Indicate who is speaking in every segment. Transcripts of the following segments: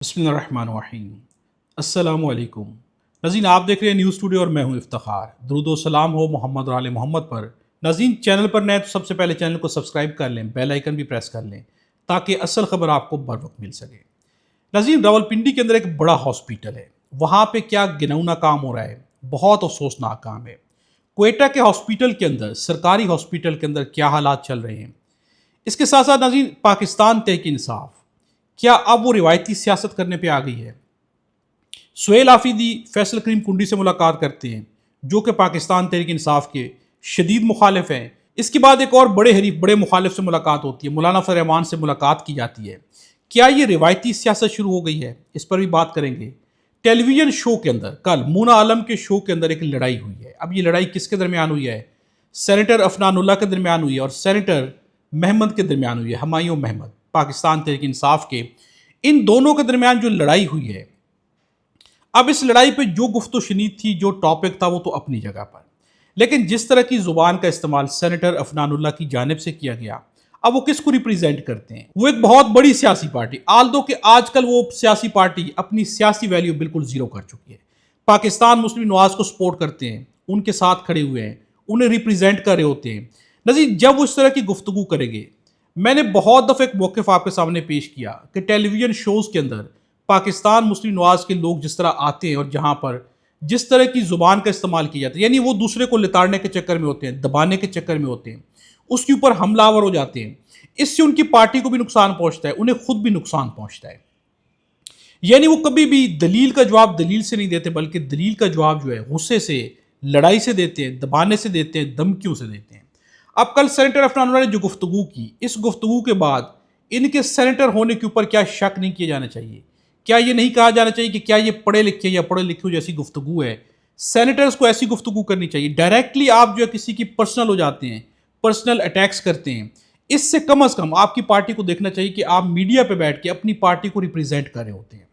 Speaker 1: बिस्मिल्लाहिर्रहमानिर्रहीम। अस्सलाम वालेकुम। नाज़रीन, आप देख रहे हैं न्यूज़ टुडे और मैं हूं इफ्तिखार। दुरूद व सलाम हो मोहम्मद और आले मोहम्मद पर। नाज़रीन, चैनल पर नए तो सबसे पहले चैनल को सब्सक्राइब कर लें, बेल आइकन भी प्रेस कर लें ताकि असल खबर आपको बर वक्त मिल सके। नाज़रीन, रावलपिंडी के अंदर एक बड़ा हॉस्पिटल है, वहाँ पे क्या गिनौना काम हो रहा है, बहुत अफसोसनाक काम है। क्वेटा के हॉस्पिटल के अंदर, सरकारी हॉस्पिटल के अंदर क्या हालात चल रहे हैं। इसके साथ साथ नाज़रीन, पाकिस्तान तहरीक इंसाफ क्या अब वो रिवायती सियासत करने पे आ गई है। सुहेल आफरीदी फैसल करीम कुंडी से मुलाकात करते हैं, जो कि पाकिस्तान तहरीक इंसाफ के शदीद मुखालिफ हैं। इसके बाद एक और बड़े हरीफ, बड़े मुखालिफ से मुलाकात होती है, मौलाना फजल रहमान से मुलाकात की जाती है। क्या ये रिवायती सियासत शुरू हो गई है, इस पर भी बात करेंगे। टेलीविजन शो के अंदर कल मूना आलम के शो के अंदर एक लड़ाई हुई है। अब ये लड़ाई किसके दरमियान हुई है? सेनेटर अफनानुल्लाह के दरमियान हुई है और सेनेटर महमद के दरमियान हुई है, हमायूं महमद, पाकिस्तान तहरीक इंसाफ के। इन दोनों के दरमियान जो लड़ाई हुई है, अब इस लड़ाई पे जो गुफ्तो शनीद थी, जो टॉपिक था, वो तो अपनी जगह पर, लेकिन जिस तरह की जुबान का इस्तेमाल सेनेटर अफनानुल्लाह की जानिब से किया गया, अब वो किसको रिप्रेजेंट करते हैं? वो एक बहुत बड़ी सियासी पार्टी, आल्दो कि आजकल वो सियासी पार्टी अपनी सियासी वैल्यू बिल्कुल जीरो कर चुकी है। पाकिस्तान मुस्लिम नवाज को सपोर्ट करते हैं, उनके साथ खड़े हुए हैं, उन्हें रिप्रेजेंट कर रहे होते हैं। नज़ीर, जब वो इस तरह की गुफ्तगू करेंगे, मैंने बहुत दफ़े एक मौक़िफ़ आपके सामने पेश किया कि टेलीविज़न शोज़ के अंदर पाकिस्तान मुस्लिम नवाज के लोग जिस तरह आते हैं और जहाँ पर जिस तरह की ज़ुबान का इस्तेमाल किया जाता है, यानी वो दूसरे को लिताड़ने के चक्कर में होते हैं, दबाने के चक्कर में होते हैं, उसके ऊपर हमलावर हो जाते हैं। इससे उनकी पार्टी को भी नुकसान पहुँचता है, उन्हें खुद भी नुकसान पहुँचता है। यानी वो कभी भी दलील का जवाब दलील से नहीं देते, बल्कि दलील का जवाब जो है गुस्से से, लड़ाई से देते हैं, दबाने से देते हैं, धमकियों से देते हैं। अब कल सेनेटर अफनानुल्लाह ने जो गुफ्तगू की, इस गुफ्तगू के बाद इनके सेनेटर होने के ऊपर क्या शक नहीं किया जाना चाहिए? क्या ये नहीं कहा जाना चाहिए कि क्या ये पढ़े लिखे या पढ़े लिखे जैसी गुफ्तगू है? सेनेटर्स को ऐसी गुफ्तगू करनी चाहिए। डायरेक्टली आप जो है किसी की पर्सनल हो जाते हैं, पर्सनल अटैक्स करते हैं। इससे कम अज़ कम आपकी पार्टी को देखना चाहिए कि आप मीडिया पर बैठ के अपनी पार्टी को रिप्रेजेंट कर रहे होते हैं।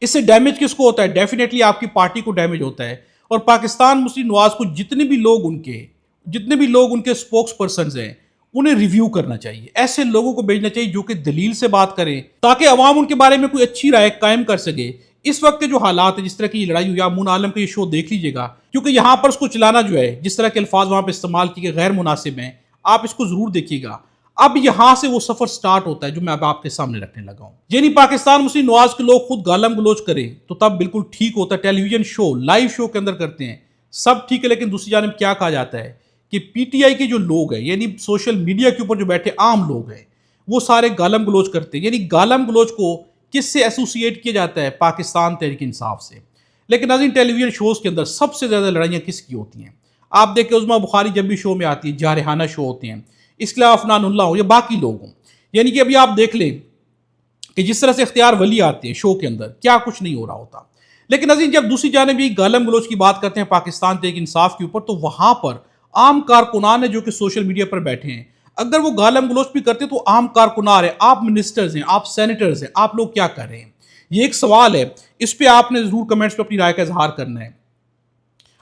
Speaker 1: इससे डैमेज किसको होता है? डेफिनेटली आपकी पार्टी को डैमेज होता है। और पाकिस्तान मुस्लिम नवाज को जितने भी लोग उनके स्पोक्स पर्सन हैं, उन्हें रिव्यू करना चाहिए। ऐसे लोगों को भेजना चाहिए जो कि दलील से बात करें, ताकि अवाम उनके बारे में कोई अच्छी राय कायम कर सके। इस वक्त के जो हालात है, जिस तरह की ये लड़ाई हुई, आप मूना आलम का ये शो देख लीजिएगा, क्योंकि यहाँ पर उसको चलाना जो है, जिस तरह के अल्फाज वहाँ पर इस्तेमाल किए गैर मुनासिब हैं, आप इसको ज़रूर देखिएगा। अब यहां से वो सफर स्टार्ट होता है जो मैं अब आपके सामने रखने लगा हूं। यानी पाकिस्तान मुस्लिम नवाज के लोग खुद गालम गलोच करें तो तब बिल्कुल ठीक होता है। टेलीविजन शो, लाइव शो के अंदर करते हैं, सब ठीक है, लेकिन दूसरी जानिब क्या कहा जाता है कि पीटीआई के जो लोग हैं, यानी सोशल मीडिया के ऊपर जो बैठे आम लोग हैं, वो सारे गालम गलोच करते हैं। यानी गालम गलोच को किससे एसोसिएट किया जाता है? पाकिस्तान तहरीक इंसाफ से। लेकिन नाज़रीन, टेलीविजन शोज़ के अंदर सबसे ज़्यादा लड़ाइयाँ किसकी होती हैं? आप देखें, उज़मा बुखारी जब भी शो में आती है, जारहाना शो होते हैं, इसके अलावा अफनानुल्लाह हो या बाकी लोग हों। यानी कि अभी आप देख लें कि जिस तरह से इख्तियार वली आते हैं शो के अंदर, क्या कुछ नहीं हो रहा होता। लेकिन नाज़रीन, जब दूसरी जानिब ये गालम गलोच की बात करते हैं पाकिस्तान तहरीक इंसाफ के ऊपर, तो वहाँ पर आम कारकुनान है जो कि सोशल मीडिया पर बैठे हैं, अगर वो गालम गलोच भी करते तो आम कारकुनान है, आप मिनिस्टर्स हैं, आप सेनेटर्स हैं, आप लोग क्या कर रहे हैं? ये एक सवाल है, इस पर आपने ज़रूर कमेंट्स पर अपनी राय का इजहार करना है।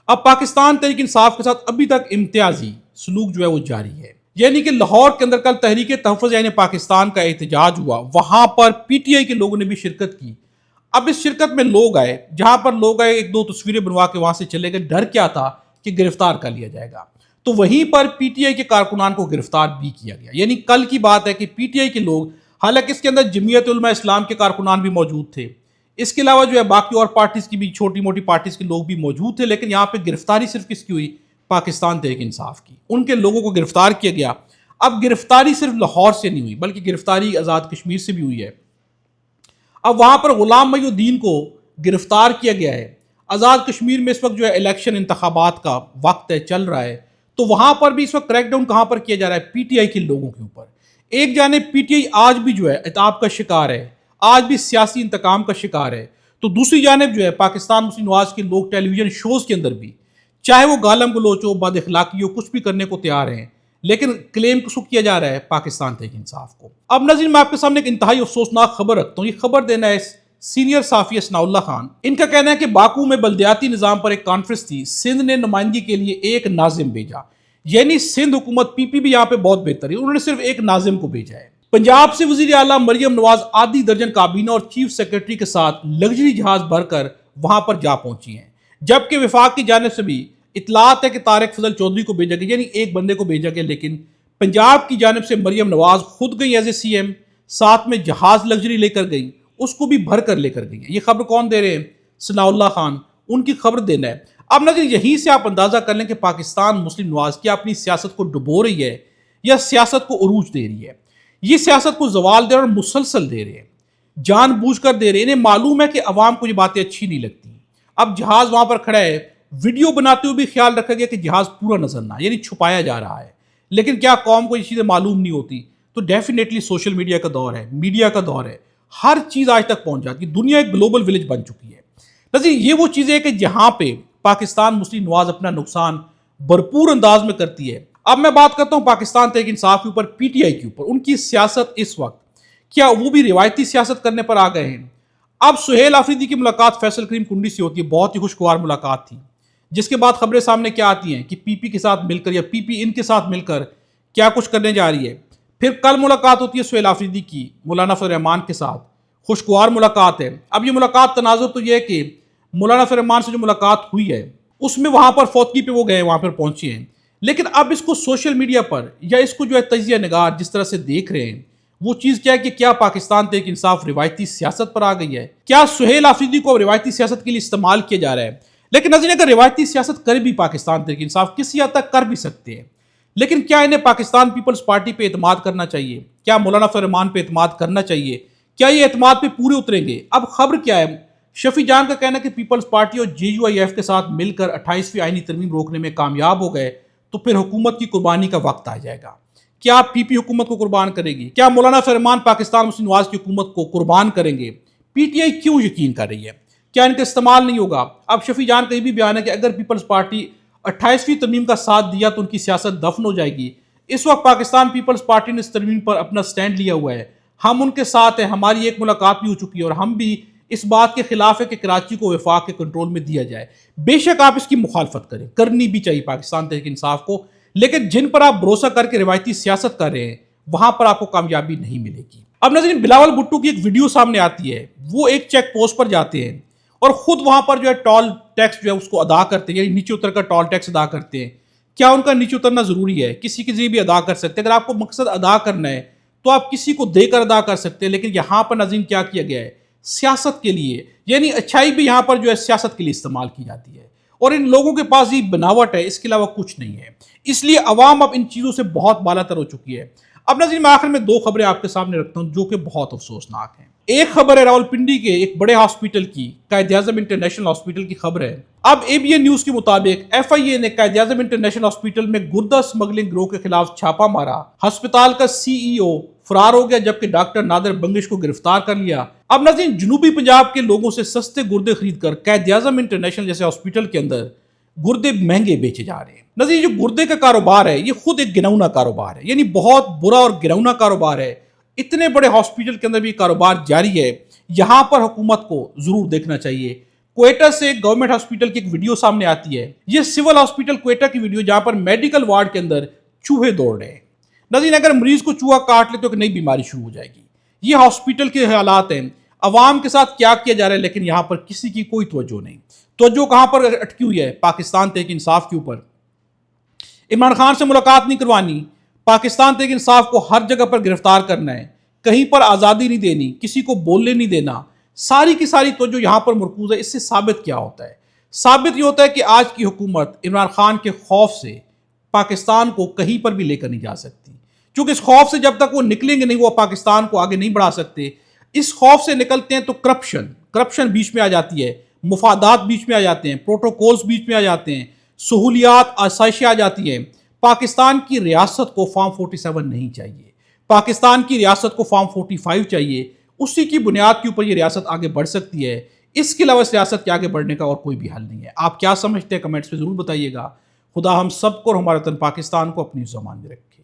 Speaker 1: अब पाकिस्तान तहरीक इंसाफ के साथ अभी तक इम्तियाजी सलूक जो है वो जारी है। यानी कि लाहौर के अंदर कल तहरीक तहफ़्फ़ुज़ यानी पाकिस्तान का एहतजाज हुआ, वहां पर पीटीआई के लोगों ने भी शिरकत की। अब इस शिरकत में लोग आए, जहां पर लोग आए, एक दो तस्वीरें बनवा के वहां से चले गए। डर क्या था कि गिरफ्तार कर लिया जाएगा, तो वहीं पर पीटीआई के कारकुनान को गिरफ्तार भी किया गया। यानी कल की बात है कि पीटीआई के लोग, हालांकि इसके अंदर जमीयत उलमा इस्लाम के कारकुनान भी मौजूद थे, इसके अलावा जो है बाकी और पार्टीज की भी, छोटी मोटी पार्टीज के लोग भी मौजूद थे, लेकिन यहाँ पे गिरफ्तारी सिर्फ किसकी हुई? पाकिस्तान तहरीक इंसाफ की। उनके लोगों को गिरफ्तार किया गया। अब गिरफ्तारी सिर्फ लाहौर से नहीं हुई, बल्कि गिरफ्तारी आज़ाद कश्मीर से भी हुई है। अब वहाँ पर गुलाम मोइनुद्दीन को गिरफ्तार किया गया है। आज़ाद कश्मीर में इस वक्त जो है इलेक्शन इंतखाबात का वक्त है, चल रहा है, तो वहाँ पर भी इस वक्त क्रैकडाउन कहाँ पर किया जा रहा है? पीटीआई के लोगों के ऊपर। एक जानिब पीटीआई आज भी जो है इताब का शिकार है, आज भी सियासी इंतकाम का शिकार है, तो दूसरी जानिब जो है पाकिस्तान मुस्लिम नवाज के लोग टेलीविजन शोज़ के अंदर भी, चाहे वो गालम गलोच हो, बद अखलाकी हो, कुछ भी करने को तैयार हैं, लेकिन क्लेम किसको किया जा रहा है? पाकिस्तान तहरीक इंसाफ को। अब नाज़रीन, मैं आपके सामने एक इंतहाई अफसोसनाक खबर रखता हूँ। ये खबर देना है सीनियर साफी सनाउल्लाह खान। इनका कहना है कि बाकू में बल्दियाती निज़ाम पर एक कॉन्फ्रेंस थी, सिंध ने नुमाइंदगी के लिए एक नाजिम भेजा। यानी सिंध हुकूमत, पीपी भी यहाँ पे बहुत बेहतर है, उन्होंने सिर्फ एक नाजिम को भेजा है। पंजाब से वजीर आला मरियम नवाज आधी दर्जन काबीना और चीफ सेक्रेटरी के साथ लग्जरी जहाज भरकर वहां पर जा पहुंची हैं, जबकि विफाक की जानिब से भी इतलात है कि तारिक फजल चौधरी को भेजा गया, यानी एक बंदे को भेजा गया, लेकिन पंजाब की जानिब से मरियम नवाज खुद गई एज ए CM, साथ में जहाज लग्जरी लेकर गई, उसको भी भर कर लेकर गई है। ये खबर कौन दे रहे हैं? सनाउल्लाह खान, उनकी खबर देना है। अब नज़र यहीं से आप अंदाजा कर लें कि पाकिस्तान मुस्लिम नवाज क्या अपनी सियासत को डुबो रही है या सियासत को उरूज दे रही है। ये सियासत को जवाल दे रहे और मुसलसल दे रहे हैं, जानबूझ कर दे रहे हैं। इन्हें मालूम है कि अवाम को ये बातें अच्छी नहीं लगती। अब जहाज वहां पर खड़ा है, वीडियो बनाते हुए भी ख्याल रखा गया कि जहाज पूरा नजर ना, यानी छुपाया जा रहा है। लेकिन क्या कौम को ये चीजें मालूम नहीं होती? तो डेफिनेटली सोशल मीडिया का दौर है, मीडिया का दौर है, हर चीज आज तक पहुंच जाती है। दुनिया एक ग्लोबल विलेज बन चुकी है। नज़ीर ये वो चीजें हैं कि जहां पे पाकिस्तान मुस्लिम नवाज अपना नुकसान भरपूर अंदाज में करती है। अब मैं बात करता हूं पाकिस्तान तहरीक इंसाफ के ऊपर, PTI के ऊपर। उनकी सियासत इस वक्त, क्या वो भी रिवायती सियासत करने पर आ गए हैं? अब सुहेल आफरीदी की मुलाकात फैसल करीम कुंडी से होती है, बहुत ही खुशगवार मुलाकात थी, जिसके बाद खबरें सामने क्या आती हैं कि PP के साथ मिलकर या PP इनके साथ मिलकर क्या कुछ करने जा रही है। फिर कल मुलाकात होती है सुहेल आफरीदी की मौलाना फजल रहमान के साथ, खुशगवार मुलाकात है। अब ये मुलाकात तनाजुर तो ये है कि मौलाना फजल रहमान से जो मुलाकात हुई है उसमें वहां पर फौतगी पे वो गए, वहां पर पहुंचे हैं। लेकिन अब इसको सोशल मीडिया पर या इसको जो है तजिया निगार जिस तरह से देख रहे हैं, वो चीज़ क्या है कि क्या पाकिस्तान तहरीक इंसाफ रिवायती सियासत पर आ गई है? क्या सुहेल आफरीदी को रिवायती सियासत के लिए इस्तेमाल किया जा रहा है? लेकिन नज़र अगर रिवायती सियासत कर भी पाकिस्तान तहरीक इंसाफ किसी हद तक कर भी सकते हैं, लेकिन क्या इन्हें पाकिस्तान पीपल्स पार्टी पे एतमाद करना चाहिए? क्या मौलाना फजल रहमान पे एतमाद करना चाहिए? क्या ये एतमाद पे पूरे उतरेंगे? अब खबर क्या है? शफी जान का कहना है कि पीपल्स पार्टी और JUIF के साथ मिलकर 28वीं आईनी तरमीम रोकने में कामयाब हो गए तो फिर हुकूमत की कुर्बानी का वक्त आ जाएगा। क्या PP हुकूमत को कुर्बान करेगी? क्या मौलाना फजल रहमान पाकिस्तान मुस्लिम नवाज की हुकूमत को कुर्बान करेंगे? PTI क्यों यकीन कर रही है? क्या इनका इस्तेमाल नहीं होगा? अब शफी जान का ये भी बयान है कि अगर पीपल्स पार्टी 28वीं तरमीम का साथ दिया तो उनकी सियासत दफन हो जाएगी। इस वक्त पाकिस्तान पीपल्स पार्टी ने इस तरमीम पर अपना स्टैंड लिया हुआ है, हम उनके साथ हैं, हमारी एक मुलाकात भी हो चुकी है और हम भी इस बात के खिलाफ है कि कराची को वफाक के कंट्रोल में दिया जाए। बेशक आप इसकी मुखालफत करें, करनी भी चाहिए पाकिस्तान तहरीक इंसाफ को, लेकिन जिन पर आप भरोसा करके रिवायती सियासत कर रहे हैं वहां पर आपको कामयाबी नहीं मिलेगी। अब नज़रीन बिलावल भुट्टो की एक वीडियो सामने आती है, वो एक चेक पोस्ट पर जाते हैं और खुद वहां पर जो है टोल टैक्स जो है उसको अदा करते हैं, यानी नीचे उतर कर टोल टैक्स अदा करते हैं। क्या उनका नीचे उतरना जरूरी है? किसी के जरिए भी अदा कर सकते हैं। अगर आपको मकसद अदा करना है तो आप किसी को देकर अदा कर सकते हैं, लेकिन यहां पर नज़ीर क्या किया गया है? सियासत के लिए, यानी अच्छाई भी यहां पर जो है सियासत के लिए इस्तेमाल की जाती है और इन लोगों के पास ये बनावट है, इसके अलावा कुछ नहीं है। इसलिए अवाम अब इन चीज़ों से बहुत बालातर हो चुकी है। अब नज़ीर मैं आखिर में दो खबरें आपके सामने रखता हूं जो कि बहुत अफसोसनाक हैं। एक खबर है रावलपिंडी के एक बड़े हॉस्पिटल की, कायद-ए-आज़म इंटरनेशनल हॉस्पिटल की खबर है। अब ABN न्यूज़ के मुताबिक FIA ने कायद-ए-आज़म इंटरनेशनल हॉस्पिटल में गुर्दा स्मगलिंग गिरोह के खिलाफ छापा मारा। अस्पताल का CEO फरार हो गया, जबकि डॉक्टर नादिर बंगिश को गिरफ्तार कर लिया। अब नज़ीर जनूबी पंजाब के लोगों से सस्ते गुर्दे खरीद कर कायद-ए-आज़म इंटरनेशनल जैसे हॉस्पिटल के अंदर गुर्दे महंगे बेचे जा रहे हैं। नज़ीर जो गुर्दे का कारोबार है ये खुद एक गिनौना कारोबार है, यानी बहुत बुरा और गिनौना कारोबार है। इतने बड़े हॉस्पिटल के अंदर भी कारोबार जारी है। यहां पर हुकूमत को जरूर देखना चाहिए। क्वेटा से गवर्नमेंट हॉस्पिटल की एक वीडियो सामने आती है, ये सिविल हॉस्पिटल क्वेटा की वीडियो, जहां पर मेडिकल वार्ड के अंदर चूहे दौड़ रहे हैं। नज़ीर अगर मरीज को चूहा काट ले तो एक नई बीमारी शुरू हो जाएगी। ये हॉस्पिटल के हालात हैं। अवाम के साथ क्या किया जा रहा है, लेकिन यहां पर किसी की कोई तवज्जो नहीं। तवज्जो कहां पर अटकी हुई है? पाकिस्तान तहरीक इंसाफ के ऊपर। इमरान खान से मुलाकात नहीं करवानी, पाकिस्तान तहरीक इंसाफ को हर जगह पर गिरफ्तार करना है, कहीं पर आज़ादी नहीं देनी, किसी को बोलने नहीं देना, सारी की सारी तवज्जो यहां पर मरकूज है। इससे साबित क्या होता है? साबित ये होता है कि आज की हुकूमत इमरान खान के खौफ से पाकिस्तान को कहीं पर भी लेकर नहीं जा सकती, क्योंकि इस खौफ से जब तक वो निकलेंगे नहीं वो पाकिस्तान को आगे नहीं बढ़ा सकते। इस खौफ से निकलते हैं तो करप्शन बीच में आ जाती है, मुफादात बीच में आ जाते हैं, प्रोटोकॉल्स बीच में आ जाते हैं, सहूलियात आसाइशें आ जाती हैं। पाकिस्तान की रियासत को फॉर्म 47 नहीं चाहिए, पाकिस्तान की रियासत को फॉर्म 45 चाहिए। उसी की बुनियाद के ऊपर ये रियासत आगे बढ़ सकती है। इसके अलावा इस रियासत के आगे बढ़ने का और कोई भी हल नहीं है। आप क्या समझते हैं? कमेंट्स में ज़रूर बताइएगा। खुदा हम सबको और हमारे वतन पाकिस्तान को अपनी ज़बान में रखे।